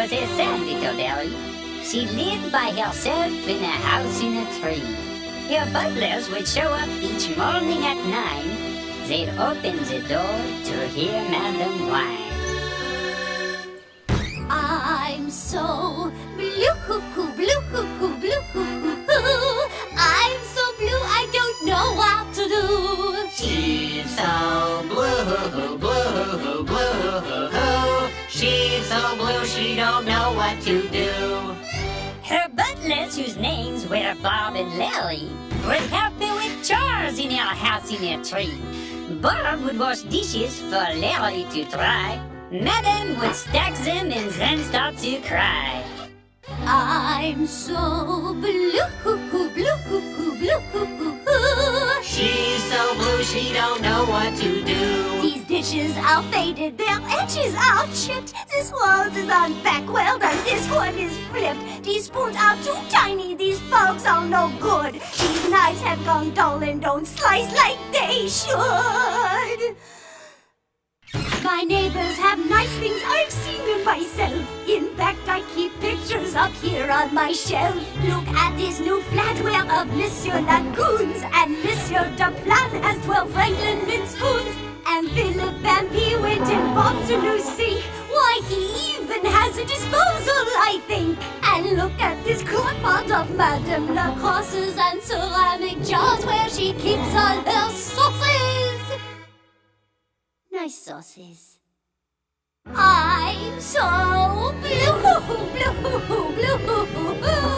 was a sad little berry. She lived by herself in a house in a tree. Her butlers would show up each morning at 9. They'd open the door to hear Madam whine. I'm so blue, blue, blue. I'm so blue, I don't know what to do. She's so blue, blue, blue. She's so blue, she don't know what to do. Her butlers, whose names were Bob and Larry, would help her with chores in her house in a tree. Bob would wash dishes for Larry to try. Madam would stack them and then start to cry. I'm so blue, blue, blue. She's so blue, she don't know what to do. These dishes are faded, their edges are chipped. This walls is on back weld and this one is flipped. These spoons are too tiny, these forks are no good. These knives have gone dull and don't slice like they should. My neighbors have nice things, I've seen them myself. In fact, I keep pictures up here on my shelf. Look at this new flatware of Monsieur Lagoons. And Monsieur Duplan has 12 Franklin mint spoons. And Philip Van P went and bought a new sink. Why, he even has a disposal, I think. And look at this crock pot of Madame Lacrosse's and ceramic jars where she keeps all her sauces. Nice sauces. I'm so blue, blue, blue.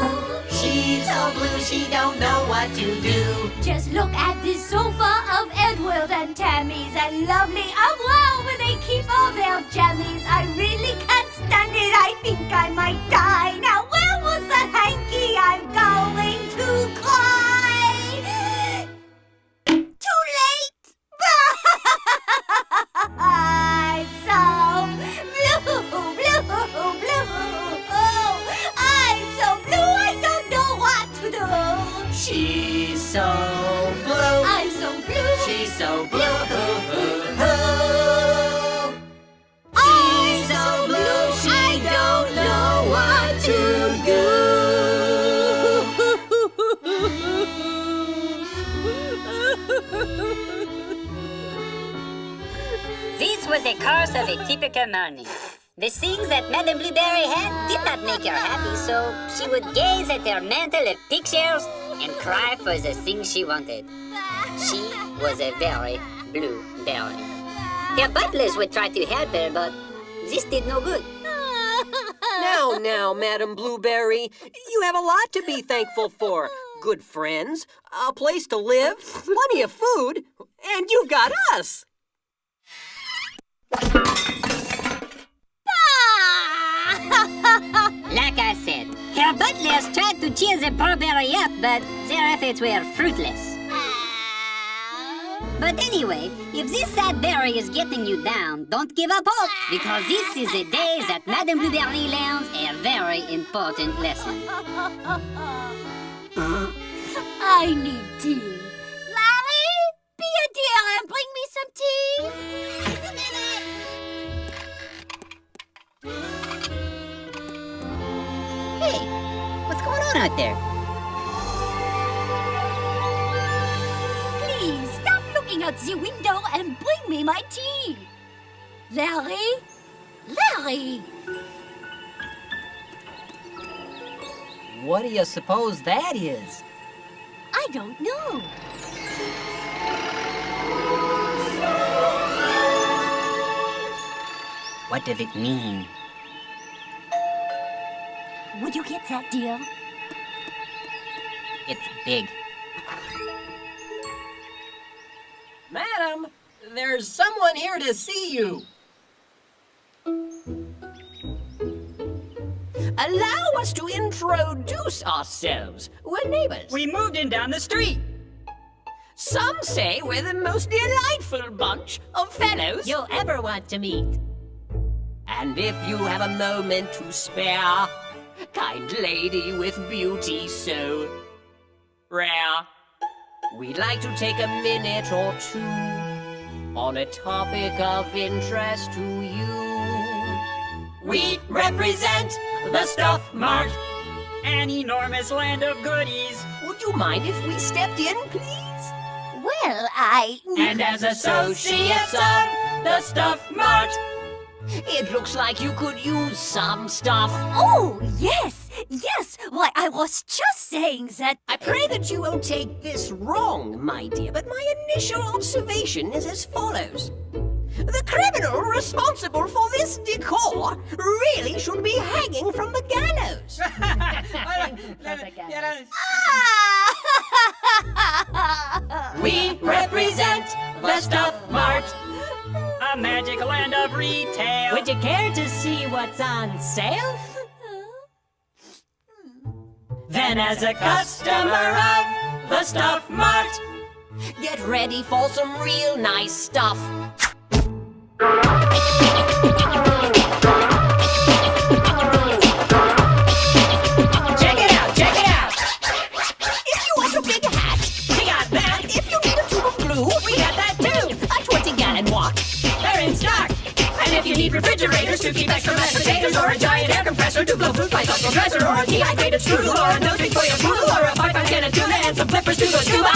She's so blue, she don't know what to do. Just look at this sofa of Edward and Tammy's and lovely. Oh wow, where they keep all their jammies. I really can't stand it, I think I might die. Now where was that hanky? I'm going to cry. Too late. I'm so blue, blue, blue. I'm so blue, I don't know what to do. She's so blue. I'm so blue. She's so blue. I'm so blue, I don't know what to do. This was the course of a typical morning. The things that Madame Blueberry had did not make her happy, so she would gaze at her mantle of pictures and cry for the things she wanted. She was a very blue berry. Her butlers would try to help her, but this did no good. Now, Madam Blueberry, you have a lot to be thankful for. Good friends, a place to live, plenty of food, and you've got us. Like I said, her butlers tried to cheer the poor berry up, but their efforts were fruitless. But anyway, if this sad berry is getting you down, don't give up hope, because this is the day that Madame Blueberry learns a very important lesson. I need tea. Larry, be a dear and bring me some tea. Hey, what's going on out there? Please stop looking out the window and bring me my tea. Larry? Larry! What do you suppose that is? I don't know. What does it mean? Would you get that, dear? It's big. Madam, there's someone here to see you. Allow us to introduce ourselves. We're neighbors. We moved in down the street. Some say we're the most delightful bunch of fellows You'll ever want to meet. And if you have a moment to spare, kind lady with beauty so rare, we'd like to take a minute or two on a topic of interest to you. We represent the Stuff Mart. An enormous land of goodies. Would you mind if we stepped in, please? Well, And as associates of the Stuff Mart, it looks like you could use some stuff. Oh, yes, yes. Why, I was just saying that... I pray that you won't take this wrong, my dear, but my initial observation is as follows. The criminal responsible for this decor really should be hanging from the gallows. We represent the Stuff Mart. A magic land of retail. Would you care to see what's on sale? Then as a customer of the Stuff Mart, get ready for some real nice stuff. Check it out, check it out. If you want a big hat, we got that. If you need a tube of glue, we got that too. A 20-gallon wok, they're in stock. And if you need refrigerators to keep extra mashed potatoes, or a giant air compressor to blow food by social dresser, or a dehydrated strudel, or a nose ring for your poodle, or a 5-pound can of tuna and some flippers to go scuba.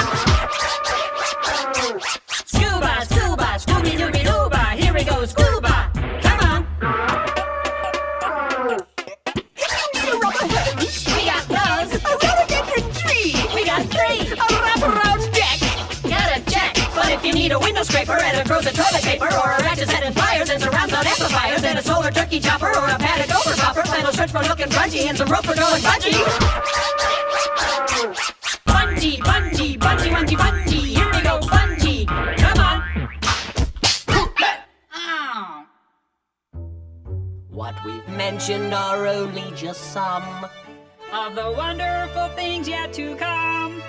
Scuba, scuba, scooby-dooby-dooba, here we go, scuba. Come on. If you need a rubber hose, we got those. A rhododendron tree, we got 3. A wraparound deck, got a check. But if you need a window scraper and a frozen toilet paper, or a ratchet set and pliers and surround sound amplifiers, and a solar turkey chopper, or a padded over popper, flannel shirts for looking grungy, and some rope for going bungee. Bungee, bungee, bungee, bungee, bungee, here we go, bungee. Come on. What we've mentioned are only just some Of the wonderful things yet to come.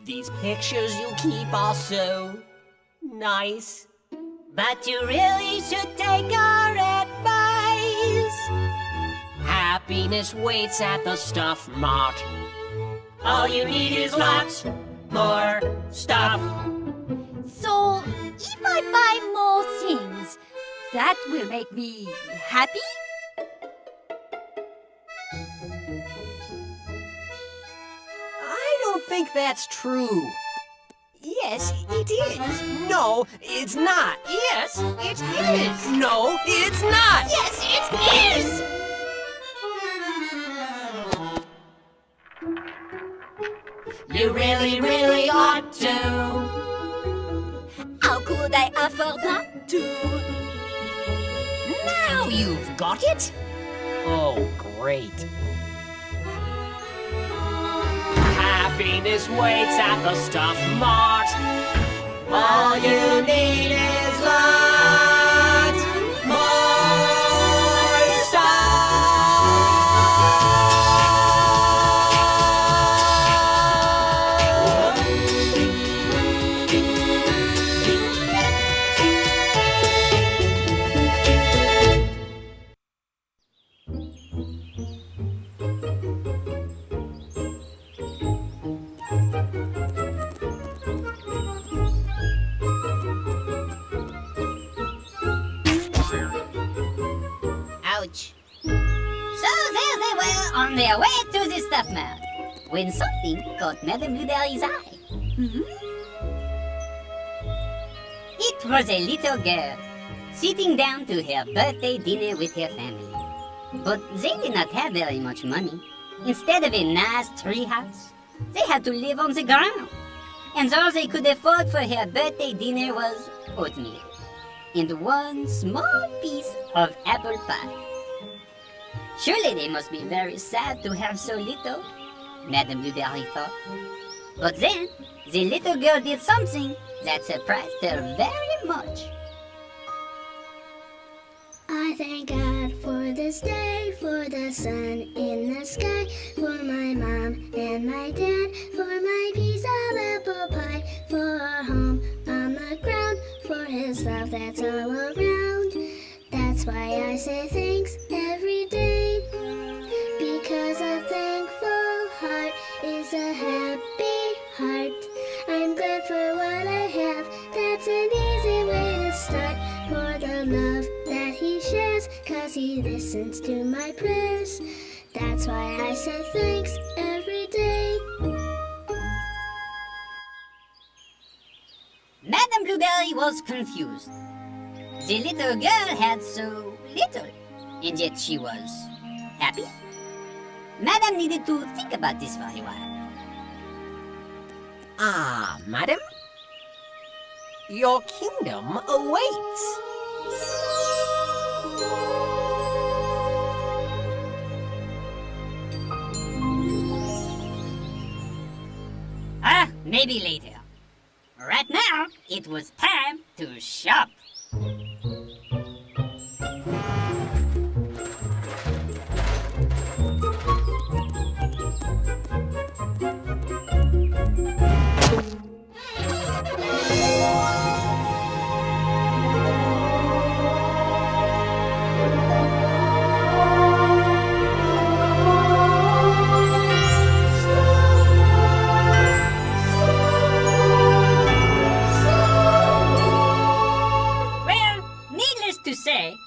These pictures you keep are so nice. But you really should take our advice. Happiness waits at the Stuff Mart. All you need is lots more stuff. So, if I buy more things, that will make me happy? I don't think that's true. Yes, it is. No, it's not. Yes, it is. No, it's not. Yes, it is. You really, really ought to. How could I afford not to? Now you've got it. Oh, great. Happiness waits at the Stuff Mart. All you need is lots more Ouch. So there they were on their way to the Stuff Mart when something caught Madame Blueberry's eye. It was a little girl sitting down to her birthday dinner with her family. But they did not have very much money. Instead of a nice treehouse, they had to live on the ground. And all they could afford for her birthday dinner was oatmeal and one small piece of apple pie. Surely they must be very sad to have so little, Madame Blueberry thought. But then, the little girl did something that surprised her very much. I thank God for this day, for the sun in the sky, for my mom and my dad, for my piece of apple pie, for our home on the ground, for his love that's all around. That's why I say thanks every day, because a thankful heart is a happy heart. I'm glad for what I have, that's an easy way to start, for the love that he shares, 'cause he He listens to my prayers. That's why I say thanks every day. Madame Blueberry was confused. The little girl had so little, and yet she was happy. Madame needed to think about this for a while. Ah, madam, your kingdom awaits. Maybe later. Right now, it was time to shop.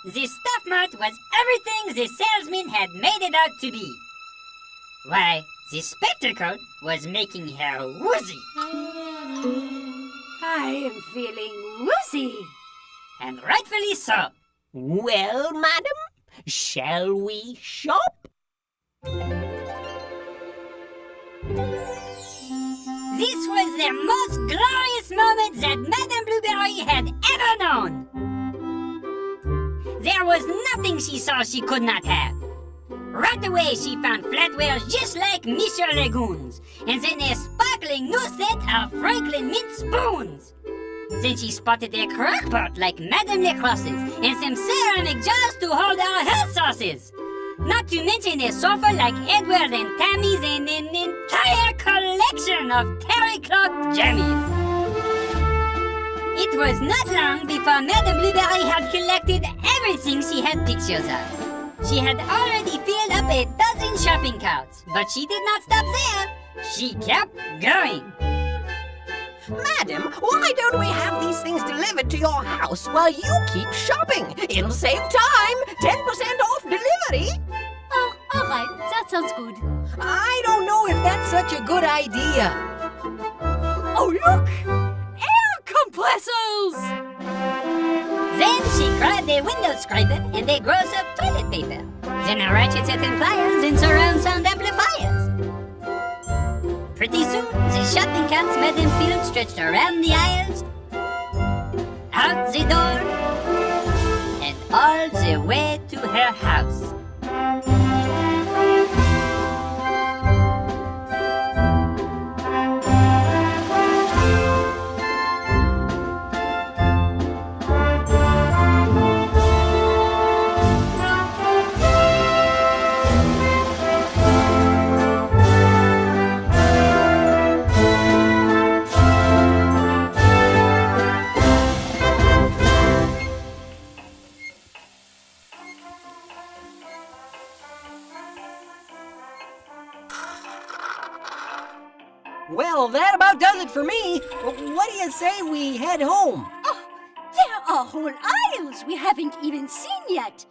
The Stuff Mart was everything the salesman had made it out to be. Why, the spectacle was making her woozy. I am feeling woozy. And rightfully so. Well, madam, shall we shop? This was the most glorious moment that Madame Blueberry had ever known. There was nothing she saw she could not have. Right away she found flatwares just like Monsieur Lagoon's, and then a sparkling new set of Franklin mint spoons. Then she spotted a crock-pot like Madame Lacrosse's, and some ceramic jars to hold our health sauces. Not to mention a sofa like Edward and Tammy's, and an entire collection of terry-cloth jammies. It was not long before Madame Blueberry had collected everything she had pictures of. She had already filled up a dozen shopping carts, but she did not stop there. She kept going. Madam, why don't we have these things delivered to your house while you keep shopping? It'll save time. 10% off delivery. Oh, all right. That sounds good. I don't know if that's such a good idea. Oh, look! Compressors! Then she grabbed a window scraper and a gross of toilet paper. Then a ratchet set and pliers and surround sound amplifiers. Pretty soon, the shopping carts Madame Field stretched around the aisles, out the door, and all the way to her house. Well, that about does it for me. What do you say we head home? Oh, there are whole aisles we haven't even seen yet.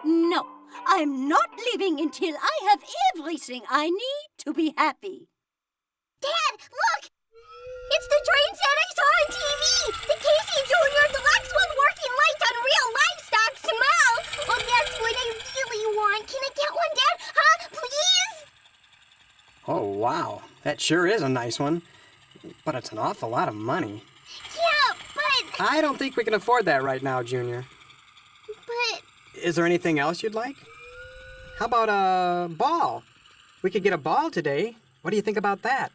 No, I'm not leaving until I have everything I need to be happy. Dad, look! It's the train set I saw on TV! The Casey Jr. Deluxe one working lights on real livestock smell! Oh, that's what I really want. Can I get one, Dad? Huh? Please? Oh, wow. That sure is a nice one. But it's an awful lot of money. Yeah, but... I don't think we can afford that right now, Junior. But... Is there anything else you'd like? How about a ball? We could get a ball today. What do you think about that?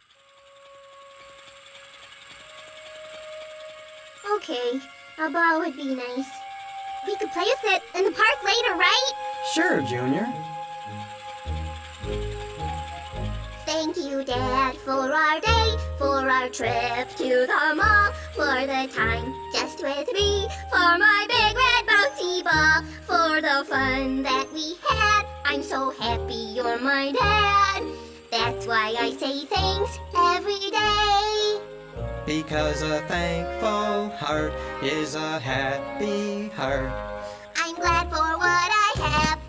Okay, a ball would be nice. We could play with it in the park later, right? Sure, Junior. Thank you, Dad, for our day, for our trip to the mall, for the time just with me, for my big red bouncy ball, for the fun that we had. I'm so happy you're my dad. That's why I say thanks every day. Because a thankful heart is a happy heart. I'm glad for what I have.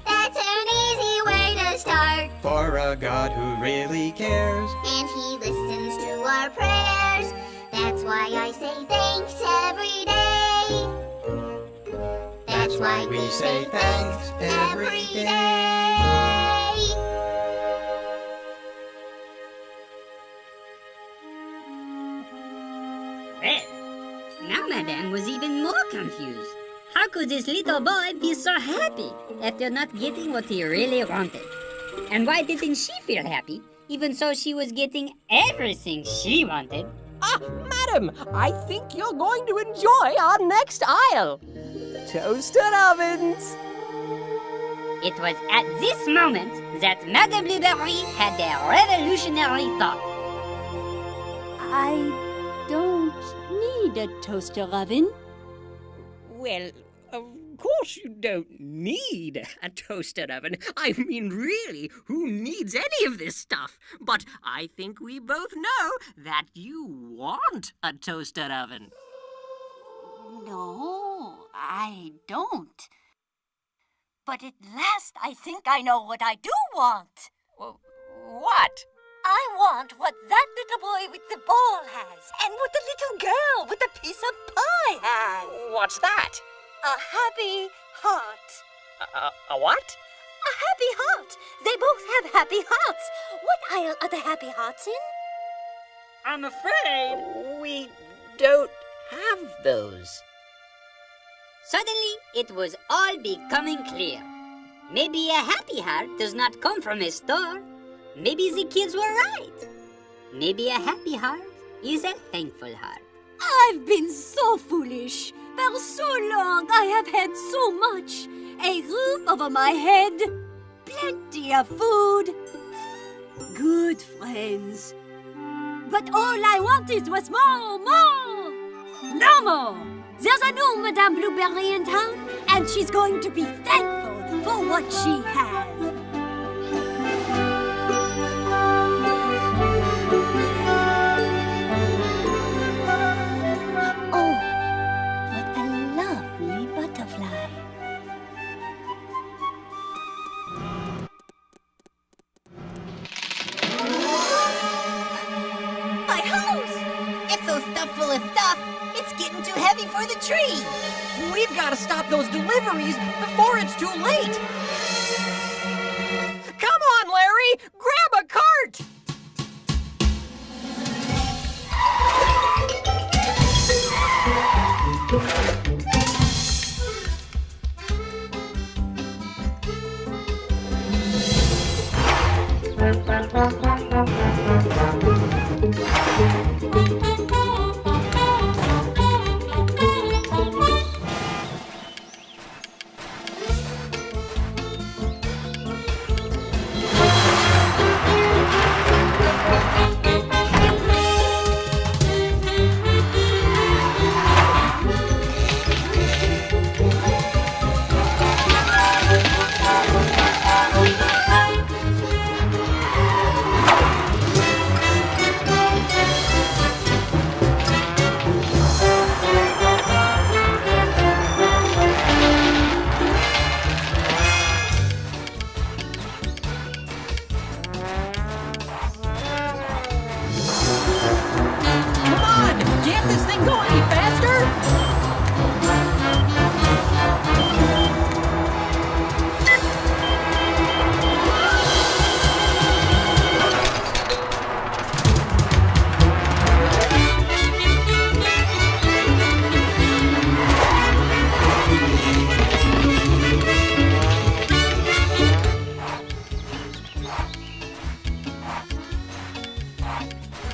for a God who really cares. And he listens to our prayers. That's why I say thanks every day. That's why we say thanks every day. Well, now Madame was even more confused. How could this little boy be so happy after not getting what he really wanted? And why didn't she feel happy, even though she was getting everything she wanted? Ah, madam, I think you're going to enjoy our next aisle. Toaster ovens. It was at this moment that Madame Blueberry had a revolutionary thought. I don't need a toaster oven. Well, of course you don't need a toaster oven. I mean, really, who needs any of this stuff? But I think we both know that you want a toaster oven. No, I don't. But at last I think I know what I do want. What? I want what that little boy with the ball has, and what the little girl with the piece of pie has. What's that? A happy heart. A what? A happy heart. They both have happy hearts. What aisle are the happy hearts in? I'm afraid we don't have those. Suddenly, it was all becoming clear. Maybe a happy heart does not come from a store. Maybe the kids were right. Maybe a happy heart is a thankful heart. I've been so foolish. For so long I have had so much. A roof over my head, plenty of food, good friends. But all I wanted was more. No more. There's a new Madame Blueberry in town, and she's going to be thankful for what she has. Oh, what a lovely butterfly. My house! It's so stuffed full of stuff, it's getting too heavy for the tree. We've got to stop those deliveries before it's too late. Come on, Larry! Grab a cart!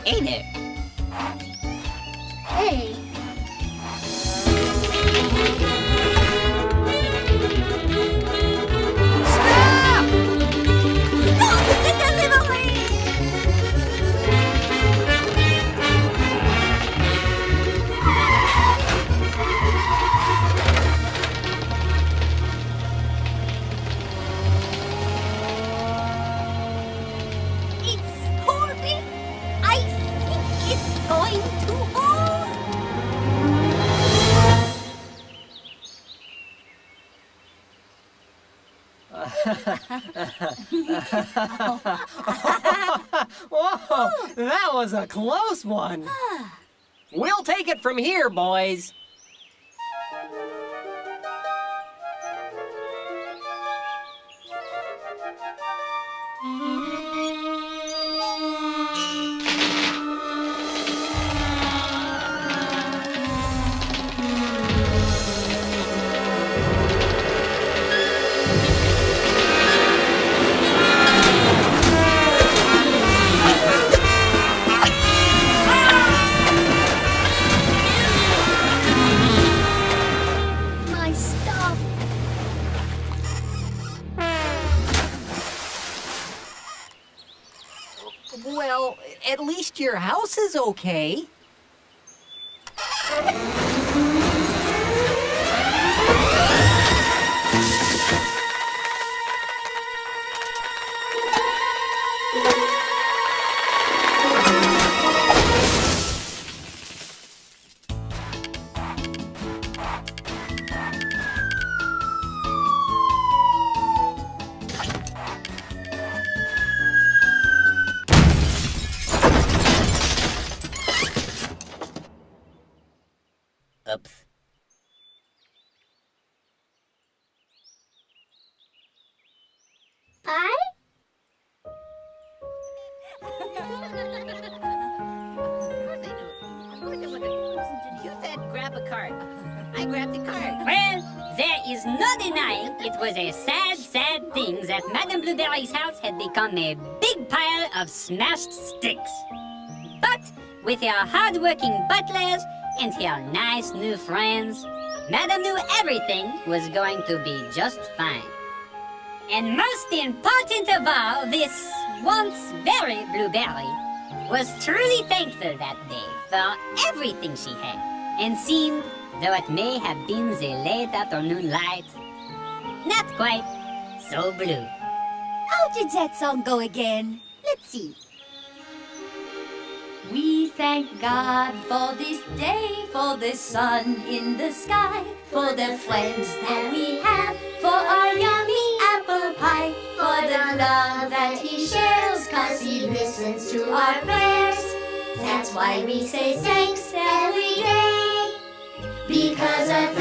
Hey there. Hey, Stop the delivery! It's holding. I think it's going to hold. Whoa, that was a close one. We'll take it from here, boys. My stuff. Well, at least your house is okay. Oops. Pie? You said grab a card. I grabbed the card. Well, there is no denying it was a sad, sad thing that Madame Blueberry's house had become a big pile of smashed sticks. But with her hard-working butlers and her nice new friends, Madame knew everything was going to be just fine. And most important of all, this once very Blueberry was truly thankful that day for everything she had, and seemed, though it may have been the late afternoon light, not quite so blue. How did that song go again? Let's see. We thank God for this day, for the sun in the sky, for the friends that we have, for our yummy apple pie, for the love that He shares, 'cause He listens to our prayers. That's why we say thanks every day, because of